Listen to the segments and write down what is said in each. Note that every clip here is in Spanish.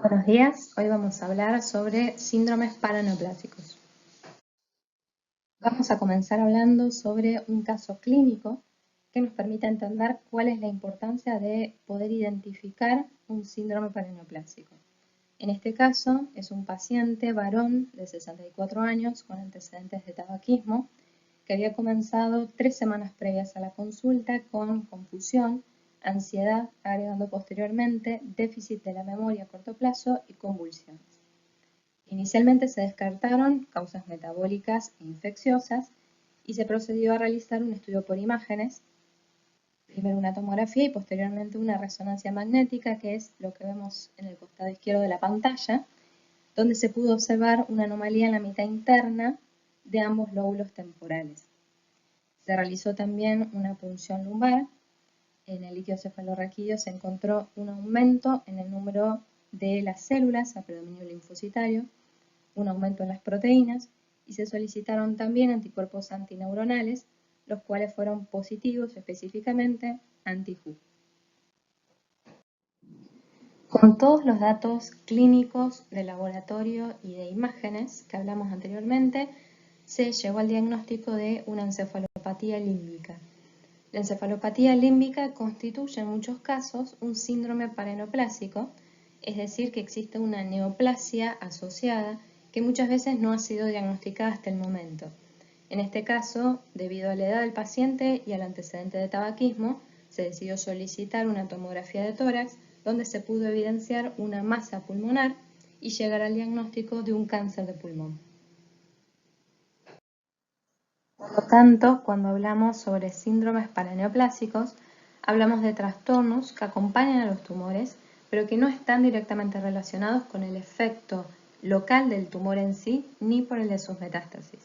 Buenos días, hoy vamos a hablar sobre síndromes paraneoplásicos. Vamos a comenzar hablando sobre un caso clínico que nos permita entender cuál es la importancia de poder identificar un síndrome paraneoplásico. En este caso es un paciente varón de 64 años con antecedentes de tabaquismo que había comenzado 3 semanas previas a la consulta con confusión, ansiedad, agregando posteriormente déficit de la memoria a corto plazo y convulsiones. Inicialmente se descartaron causas metabólicas e infecciosas y se procedió a realizar un estudio por imágenes, primero una tomografía y posteriormente una resonancia magnética, que es lo que vemos en el costado izquierdo de la pantalla, donde se pudo observar una anomalía en la mitad interna de ambos lóbulos temporales. Se realizó también una punción lumbar. En el líquido cefalorraquídeo se encontró un aumento en el número de las células a predominio linfocitario, un aumento en las proteínas y se solicitaron también anticuerpos antineuronales, los cuales fueron positivos específicamente anti-Hu. Con todos los datos clínicos de laboratorio y de imágenes que hablamos anteriormente, se llegó al diagnóstico de una encefalopatía límbica. La encefalopatía límbica constituye en muchos casos un síndrome paraneoplásico, es decir, que existe una neoplasia asociada que muchas veces no ha sido diagnosticada hasta el momento. En este caso, debido a la edad del paciente y al antecedente de tabaquismo, se decidió solicitar una tomografía de tórax donde se pudo evidenciar una masa pulmonar y llegar al diagnóstico de un cáncer de pulmón. Por lo tanto, cuando hablamos sobre síndromes paraneoplásicos, hablamos de trastornos que acompañan a los tumores, pero que no están directamente relacionados con el efecto local del tumor en sí, ni por el de sus metástasis.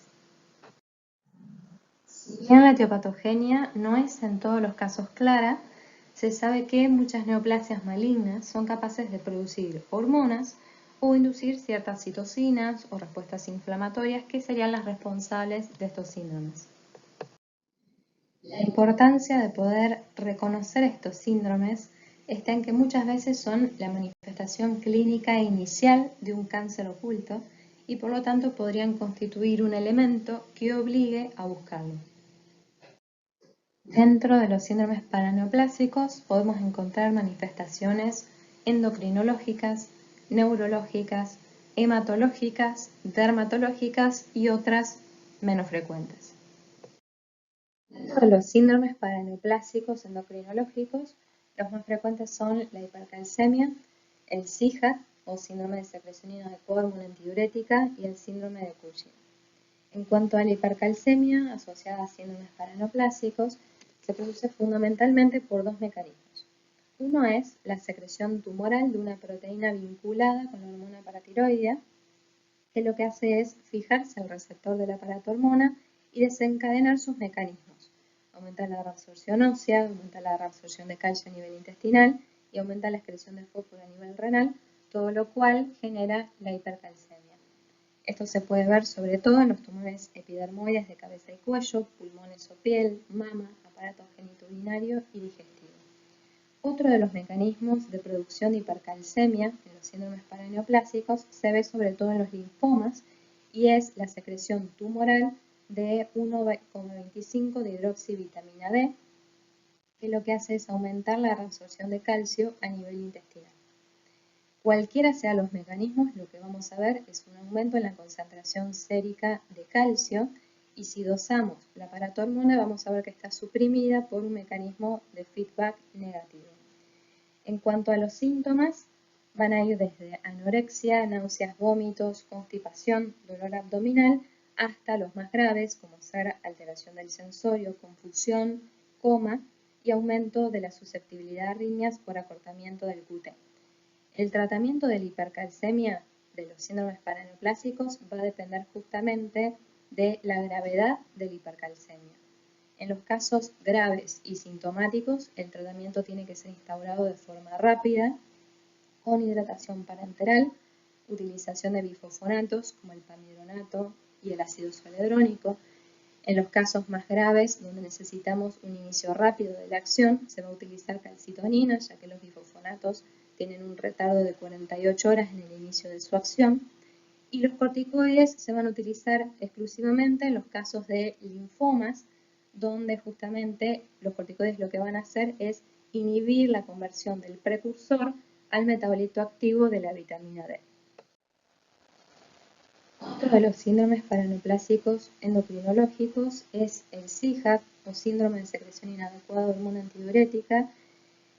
Si bien la etiopatogenia no es en todos los casos clara, se sabe que muchas neoplasias malignas son capaces de producir hormonas o inducir ciertas citocinas o respuestas inflamatorias que serían las responsables de estos síndromes. La importancia de poder reconocer estos síndromes está en que muchas veces son la manifestación clínica inicial de un cáncer oculto y por lo tanto podrían constituir un elemento que obligue a buscarlo. Dentro de los síndromes paraneoplásicos podemos encontrar manifestaciones endocrinológicas, neurológicas, hematológicas, dermatológicas y otras menos frecuentes. Dentro de los síndromes paraneoplásicos endocrinológicos, los más frecuentes son la hipercalcemia, el SIHAT o síndrome de secreción de hormona antidiurética y el síndrome de Cushing. En cuanto a la hipercalcemia asociada a síndromes paraneoplásicos, se produce fundamentalmente por dos mecanismos. Uno es la secreción tumoral de una proteína vinculada con la hormona paratiroidea, que lo que hace es fijarse al receptor de la paratormona y desencadenar sus mecanismos. Aumenta la reabsorción ósea, aumenta la reabsorción de calcio a nivel intestinal y aumenta la excreción de fósforo a nivel renal, todo lo cual genera la hipercalcemia. Esto se puede ver sobre todo en los tumores epidermoides de cabeza y cuello, pulmones o piel, mama, aparato genitourinario y digestivo. Otro de los mecanismos de producción de hipercalcemia en los síndromes paraneoplásicos se ve sobre todo en los linfomas y es la secreción tumoral de 1,25 de hidroxivitamina D, que lo que hace es aumentar la reabsorción de calcio a nivel intestinal. Cualquiera sean los mecanismos, lo que vamos a ver es un aumento en la concentración sérica de calcio y si dosamos la paratormona vamos a ver que está suprimida por un mecanismo de feedback negativo. En cuanto a los síntomas, van a ir desde anorexia, náuseas, vómitos, constipación, dolor abdominal, hasta los más graves como ser alteración del sensorio, confusión, coma y aumento de la susceptibilidad a arritmias por acortamiento del QT. El tratamiento de la hipercalcemia de los síndromes paraneoplásicos va a depender justamente de la gravedad de la hipercalcemia. En los casos graves y sintomáticos, el tratamiento tiene que ser instaurado de forma rápida, con hidratación parenteral, utilización de bifosfonatos como el pamidronato y el ácido zoledrónico. En los casos más graves, donde necesitamos un inicio rápido de la acción, se va a utilizar calcitonina, ya que los bifosfonatos tienen un retardo de 48 horas en el inicio de su acción, y los corticoides se van a utilizar exclusivamente en los casos de linfomas, donde justamente los corticoides lo que van a hacer es inhibir la conversión del precursor al metabolito activo de la vitamina D. Otro de los síndromes paraneoplásicos endocrinológicos es el SIHAC o síndrome de secreción inadecuada de hormona antidiurética.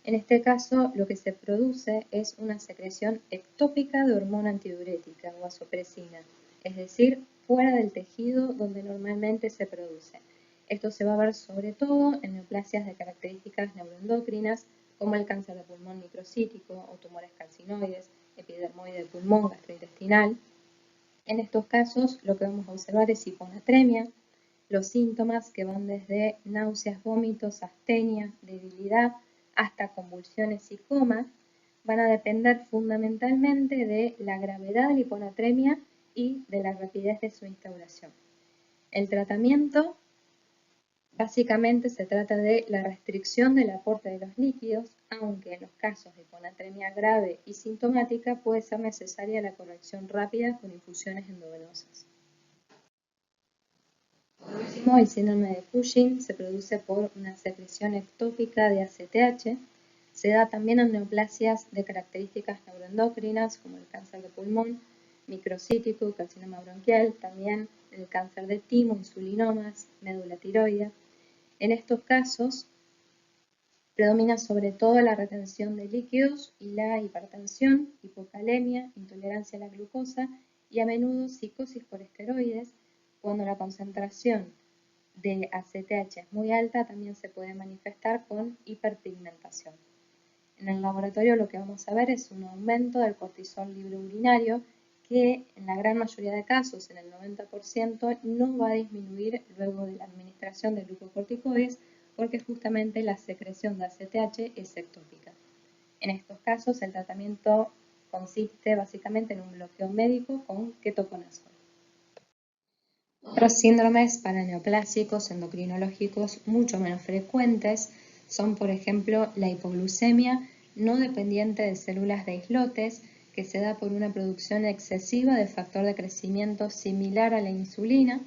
En este caso, lo que se produce es una secreción ectópica de hormona antidiurética o vasopresina, es decir, fuera del tejido donde normalmente se produce. Esto se va a ver sobre todo en neoplasias de características neuroendocrinas, como el cáncer de pulmón microcítico o tumores carcinoides, epidermoide de pulmón, gastrointestinal. En estos casos, lo que vamos a observar es hiponatremia, los síntomas que van desde náuseas, vómitos, astenia, debilidad, hasta convulsiones y coma, van a depender fundamentalmente de la gravedad de la hiponatremia y de la rapidez de su instauración. El tratamiento básicamente se trata de la restricción del aporte de los líquidos, aunque en los casos de hiponatremia grave y sintomática puede ser necesaria la corrección rápida con infusiones endovenosas. Por último, el síndrome de Cushing se produce por una secreción ectópica de ACTH. Se da también en neoplasias de características neuroendocrinas como el cáncer de pulmón, microcítico, carcinoma bronquial, también el cáncer de timo, insulinomas, médula tiroidea. En estos casos predomina sobre todo la retención de líquidos y la hipertensión, hipocalemia, intolerancia a la glucosa y a menudo psicosis por esteroides. Cuando la concentración de ACTH es muy alta, también se puede manifestar con hiperpigmentación. En el laboratorio lo que vamos a ver es un aumento del cortisol libre urinario que en la gran mayoría de casos, en el 90%, no va a disminuir luego de la administración de glucocorticoides porque justamente la secreción de ACTH es ectópica. En estos casos el tratamiento consiste básicamente en un bloqueo médico con ketoconazol. Otros síndromes paraneoplásicos endocrinológicos mucho menos frecuentes son, por ejemplo, la hipoglucemia no dependiente de células de islotes, que se da por una producción excesiva de factor de crecimiento similar a la insulina.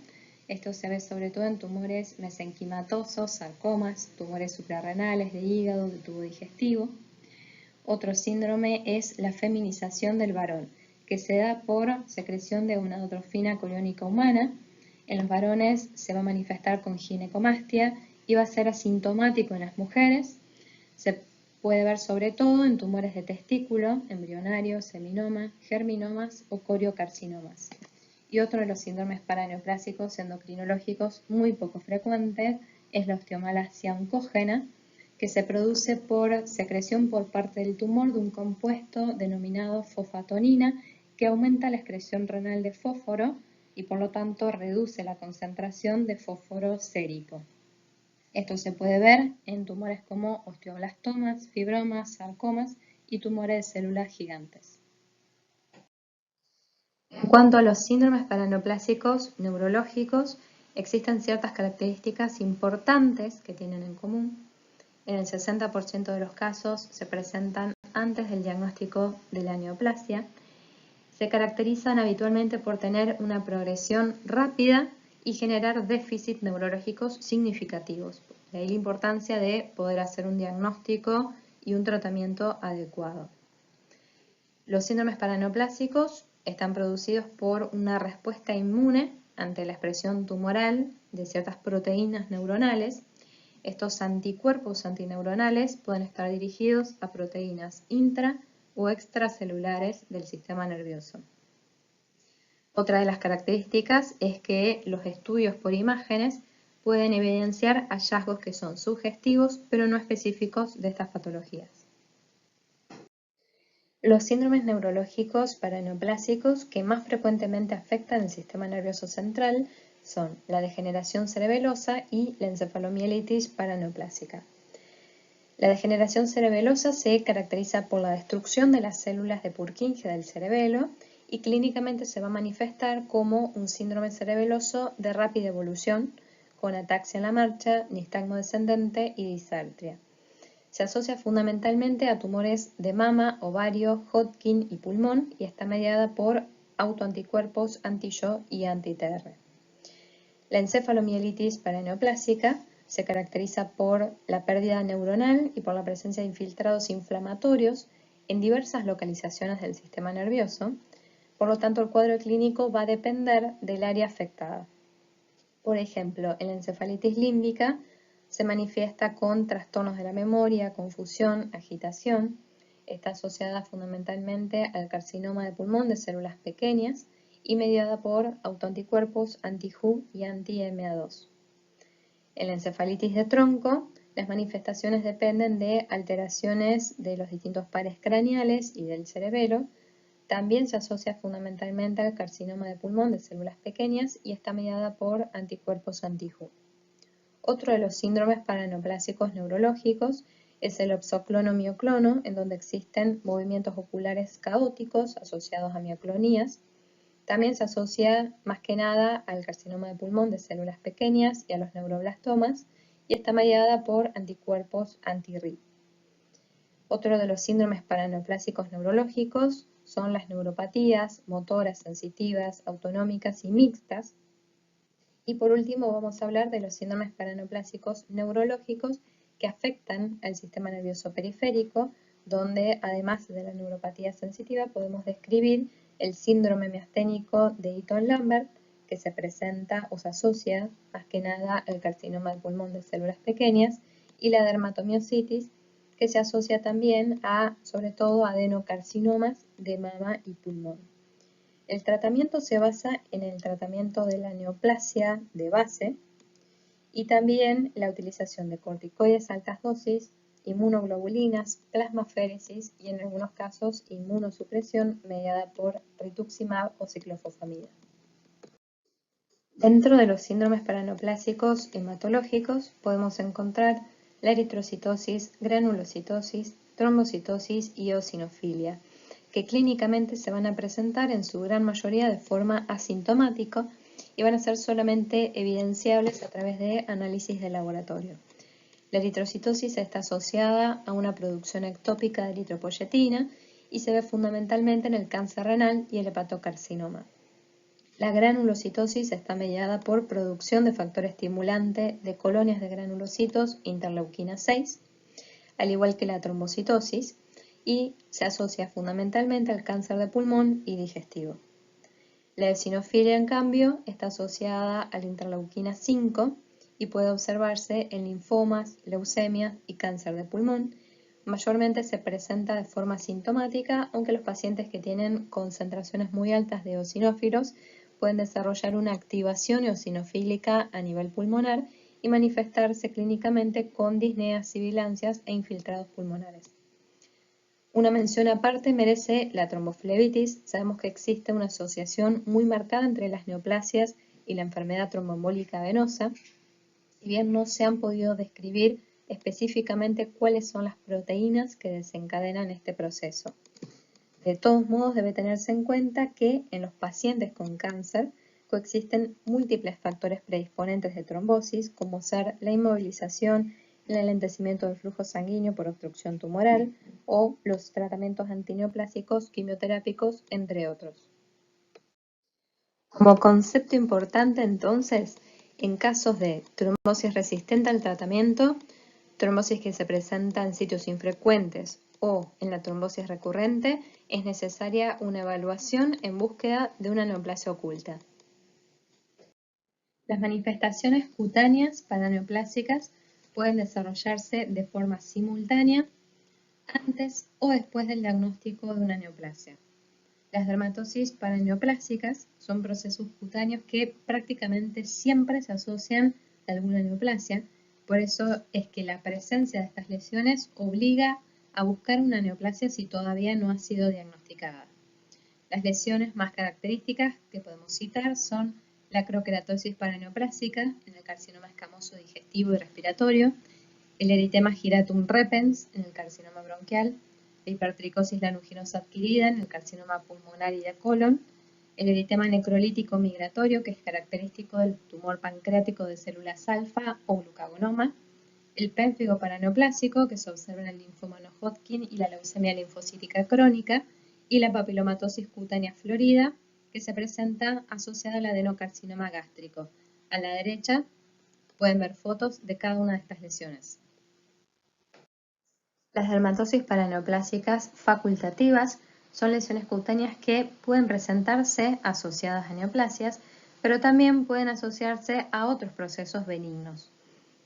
Esto se ve sobre todo en tumores mesenquimatosos, sarcomas, tumores suprarrenales, de hígado, de tubo digestivo. Otro síndrome es la feminización del varón, que se da por secreción de gonadotrofina coriónica humana. En los varones se va a manifestar con ginecomastia y va a ser asintomático en las mujeres. Se puede ver sobre todo en tumores de testículo, embrionario, seminoma, germinomas o coriocarcinomas. Y otro de los síndromes paraneoplásicos endocrinológicos muy poco frecuente es la osteomalacia oncógena, que se produce por secreción por parte del tumor de un compuesto denominado fosfatonina que aumenta la excreción renal de fósforo y por lo tanto reduce la concentración de fósforo sérico. Esto se puede ver en tumores como osteoblastomas, fibromas, sarcomas y tumores de células gigantes. En cuanto a los síndromes paraneoplásicos neurológicos, existen ciertas características importantes que tienen en común. En el 60% de los casos se presentan antes del diagnóstico de la neoplasia. Se caracterizan habitualmente por tener una progresión rápida y generar déficits neurológicos significativos. De ahí la importancia de poder hacer un diagnóstico y un tratamiento adecuado. Los síndromes paraneoplásicos están producidos por una respuesta inmune ante la expresión tumoral de ciertas proteínas neuronales. Estos anticuerpos antineuronales pueden estar dirigidos a proteínas intra o extracelulares del sistema nervioso. Otra de las características es que los estudios por imágenes pueden evidenciar hallazgos que son sugestivos pero no específicos de estas patologías. Los síndromes neurológicos paraneoplásicos que más frecuentemente afectan el sistema nervioso central son la degeneración cerebelosa y la encefalomielitis paraneoplásica. La degeneración cerebelosa se caracteriza por la destrucción de las células de Purkinje del cerebelo y clínicamente se va a manifestar como un síndrome cerebeloso de rápida evolución, con ataxia en la marcha, nistagmo descendente y disartria. Se asocia fundamentalmente a tumores de mama, ovario, Hodgkin y pulmón y está mediada por autoanticuerpos anti-Yo y anti-TR. La encefalomielitis paraneoplásica se caracteriza por la pérdida neuronal y por la presencia de infiltrados inflamatorios en diversas localizaciones del sistema nervioso. Por lo tanto, el cuadro clínico va a depender del área afectada. Por ejemplo, en la encefalitis límbica se manifiesta con trastornos de la memoria, confusión, agitación. Está asociada fundamentalmente al carcinoma de pulmón de células pequeñas y mediada por autoanticuerpos anti-Hu y anti-MA2. En la encefalitis de tronco, las manifestaciones dependen de alteraciones de los distintos pares craneales y del cerebelo. También se asocia fundamentalmente al carcinoma de pulmón de células pequeñas y está mediada por anticuerpos anti-Hu. Otro de los síndromes paraneoplásicos neurológicos es el opsoclono-mioclono, en donde existen movimientos oculares caóticos asociados a mioclonías. También se asocia más que nada al carcinoma de pulmón de células pequeñas y a los neuroblastomas y está mediada por anticuerpos anti-RI. Otro de los síndromes paraneoplásicos neurológicos son las neuropatías motoras, sensitivas, autonómicas y mixtas. Y por último vamos a hablar de los síndromes paraneoplásicos neurológicos que afectan al sistema nervioso periférico, donde además de la neuropatía sensitiva podemos describir el síndrome miasténico de Eaton-Lambert, que se presenta o se asocia más que nada al carcinoma de pulmón de células pequeñas, y la dermatomiositis, que se asocia también a, sobre todo, adenocarcinomas de mama y pulmón. El tratamiento se basa en el tratamiento de la neoplasia de base y también la utilización de corticoides a altas dosis, inmunoglobulinas, plasmaféresis y en algunos casos inmunosupresión mediada por rituximab o ciclofosfamida. Dentro de los síndromes paraneoplásicos hematológicos podemos encontrar la eritrocitosis, granulocitosis, trombocitosis y eosinofilia, que clínicamente se van a presentar en su gran mayoría de forma asintomática y van a ser solamente evidenciables a través de análisis de laboratorio. La eritrocitosis está asociada a una producción ectópica de eritropoyetina y se ve fundamentalmente en el cáncer renal y el hepatocarcinoma. La granulocitosis está mediada por producción de factor estimulante de colonias de granulocitos interleuquina 6, al igual que la trombocitosis, y se asocia fundamentalmente al cáncer de pulmón y digestivo. La eosinofilia, en cambio, está asociada a la interleuquina 5 y puede observarse en linfomas, leucemias y cáncer de pulmón. Mayormente se presenta de forma sintomática, aunque los pacientes que tienen concentraciones muy altas de eosinófilos pueden desarrollar una activación eosinofílica a nivel pulmonar y manifestarse clínicamente con disneas, sibilancias e infiltrados pulmonares. Una mención aparte merece la tromboflebitis. Sabemos que existe una asociación muy marcada entre las neoplasias y la enfermedad tromboembólica venosa, si bien no se han podido describir específicamente cuáles son las proteínas que desencadenan este proceso. De todos modos, debe tenerse en cuenta que en los pacientes con cáncer coexisten múltiples factores predisponentes de trombosis, como ser la inmovilización, el alentecimiento del flujo sanguíneo por obstrucción tumoral o los tratamientos antineoplásicos quimioterápicos, entre otros. Como concepto importante, entonces, en casos de trombosis resistente al tratamiento, trombosis que se presenta en sitios infrecuentes o en la trombosis recurrente, es necesaria una evaluación en búsqueda de una neoplasia oculta. Las manifestaciones cutáneas paraneoplásicas pueden desarrollarse de forma simultánea antes o después del diagnóstico de una neoplasia. Las dermatosis paraneoplásicas son procesos cutáneos que prácticamente siempre se asocian a alguna neoplasia. Por eso es que la presencia de estas lesiones obliga a buscar una neoplasia si todavía no ha sido diagnosticada. Las lesiones más características que podemos citar son la acroqueratosis paraneoplásica en el carcinoma escamoso digestivo y respiratorio, el eritema giratum repens en el carcinoma bronquial, la hipertricosis lanuginosa adquirida en el carcinoma pulmonar y de colon, el eritema necrolítico migratorio, que es característico del tumor pancreático de células alfa o glucagonoma, el pélvico paraneoplásico, que se observa en el linfoma no Hodgkin y la leucemia linfocítica crónica, y la papilomatosis cutánea florida, que se presenta asociada al adenocarcinoma gástrico. A la derecha pueden ver fotos de cada una de estas lesiones. Las dermatosis paraneoplásicas facultativas son lesiones cutáneas que pueden presentarse asociadas a neoplasias, pero también pueden asociarse a otros procesos benignos.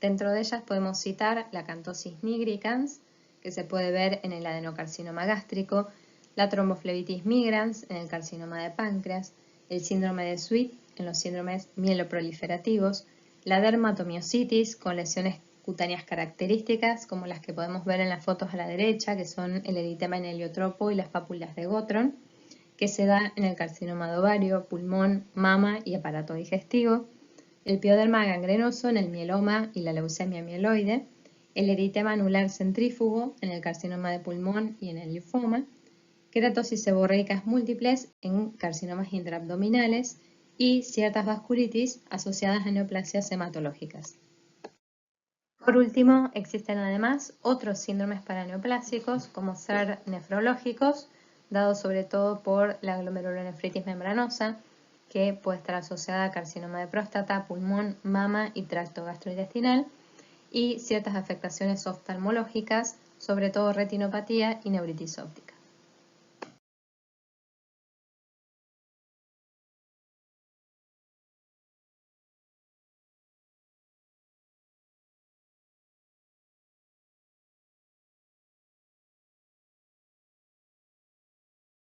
Dentro de ellas podemos citar la acanthosis nigricans, que se puede ver en el adenocarcinoma gástrico, la tromboflebitis migrans en el carcinoma de páncreas, el síndrome de Sweet en los síndromes mieloproliferativos, la dermatomiositis con lesiones cutáneas características como las que podemos ver en las fotos a la derecha, que son el eritema en heliotropo y las pápulas de Gottron, que se da en el carcinoma de ovario, pulmón, mama y aparato digestivo, el pioderma gangrenoso en el mieloma y la leucemia mieloide, el eritema anular centrífugo en el carcinoma de pulmón y en el linfoma, queratosis seborreicas múltiples en carcinomas intraabdominales y ciertas vasculitis asociadas a neoplasias hematológicas. Por último, existen además otros síndromes paraneoplásicos, como ser nefrológicos, dados sobre todo por la glomerulonefritis membranosa, que puede estar asociada a carcinoma de próstata, pulmón, mama y tracto gastrointestinal, y ciertas afectaciones oftalmológicas, sobre todo retinopatía y neuritis óptica.